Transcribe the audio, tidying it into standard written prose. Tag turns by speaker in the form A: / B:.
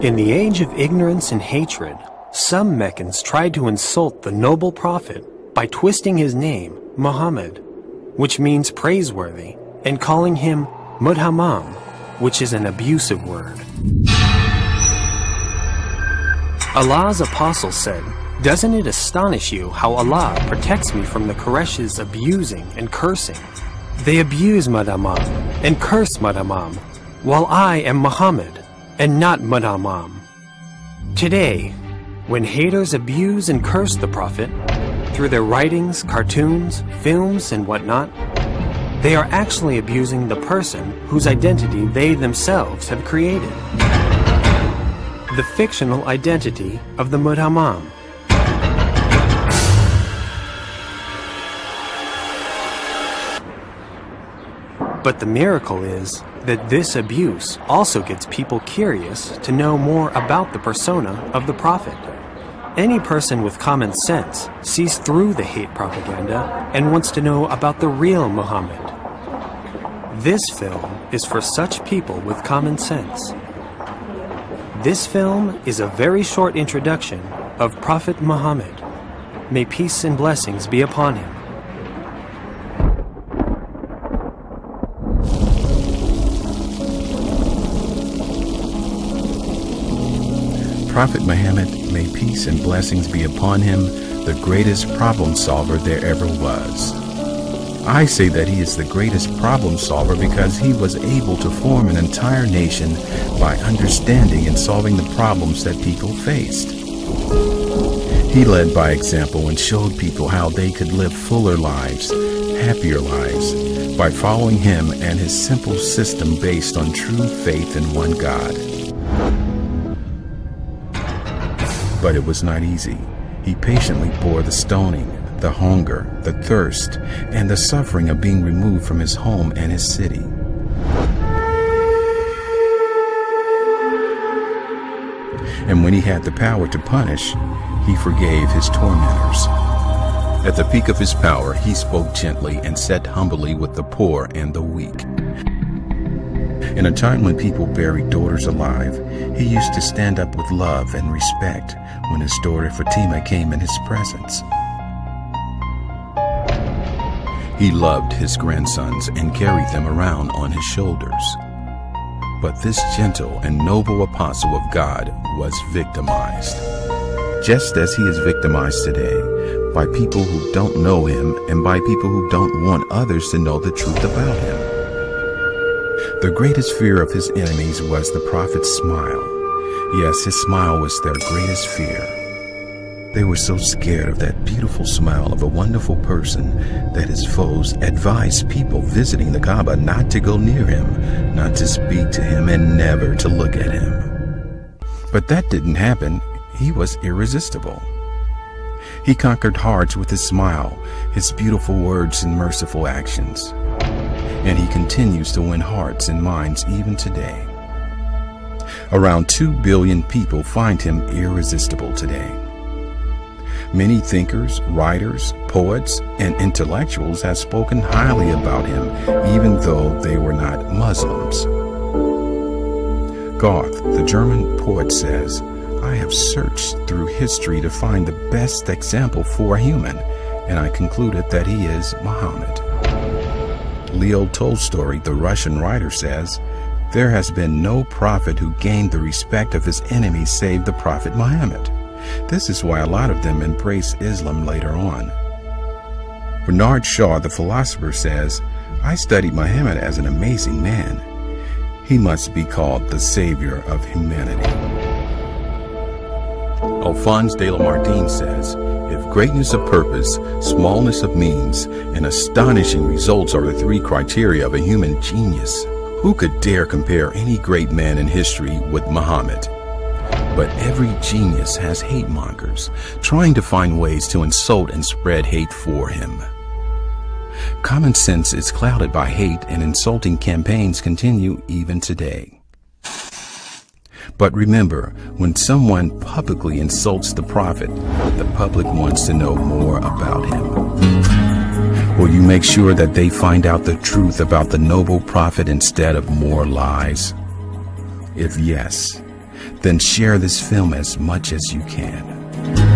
A: In the age of ignorance and hatred, some Meccans tried to insult the noble prophet by twisting his name, Muhammad, which means praiseworthy, and calling him Mudhammam, which is an abusive word. Allah's apostle said, "Doesn't it astonish you how Allah protects me from the Quraysh's abusing and cursing? They abuse Mudhammam and curse Mudhammam, while I am Muhammad and not Mudhammam." Today, when haters abuse and curse the Prophet through their writings, cartoons, films, and whatnot, they are actually abusing the person whose identity they themselves have created. The fictional identity of the Mudhammam. But the miracle is that this abuse also gets people curious to know more about the persona of the Prophet. Any person with common sense sees through the hate propaganda and wants to know about the real Muhammad. This film is for such people with common sense. This film is a very short introduction of Prophet Muhammad. May peace and blessings be upon him.
B: Prophet Muhammad, may peace and blessings be upon him, the greatest problem solver there ever was. I say that he is the greatest problem solver because he was able to form an entire nation by understanding and solving the problems that people faced. He led by example and showed people how they could live fuller lives, happier lives, by following him and his simple system based on true faith in one God. But it was not easy. He patiently bore the stoning, the hunger, the thirst, and the suffering of being removed from his home and his city. And when he had the power to punish, he forgave his tormentors. At the peak of his power, he spoke gently and sat humbly with the poor and the weak. In a time when people buried daughters alive, he used to stand up with love and respect when his daughter Fatima came in his presence. He loved his grandsons and carried them around on his shoulders. But this gentle and noble apostle of God was victimized, just as he is victimized today by people who don't know him and by people who don't want others to know the truth about him. The greatest fear of his enemies was the prophet's smile. Yes, his smile was their greatest fear. They were so scared of that beautiful smile of a wonderful person that his foes advised people visiting the Kaaba not to go near him, not to speak to him, and never to look at him. But that didn't happen. He was irresistible. He conquered hearts with his smile, his beautiful words and merciful actions. And he continues to win hearts and minds even today. Around 2 billion people find him irresistible today. Many thinkers, writers, poets, and intellectuals have spoken highly about him, even though they were not Muslims. Goethe, the German poet, says, "I have searched through history to find the best example for a human, and I concluded that he is Muhammad." Leo Tolstoy, the Russian writer, says, "There has been no prophet who gained the respect of his enemies save the prophet Muhammad." This is why a lot of them embrace Islam later on. Bernard Shaw, the philosopher, says, "I studied Muhammad as an amazing man. He must be called the savior of humanity." Alphonse de Lamartine says, "If greatness of purpose, smallness of means, and astonishing results are the 3 criteria of a human genius, who could dare compare any great man in history with Muhammad? But every genius has hate mongers, trying to find ways to insult and spread hate for him. Common sense is clouded by hate, and insulting campaigns continue even today. But remember, when someone publicly insults the prophet, the public wants to know more about him. Will you make sure that they find out the truth about the noble prophet instead of more lies? If yes, Then share this film as much as you can.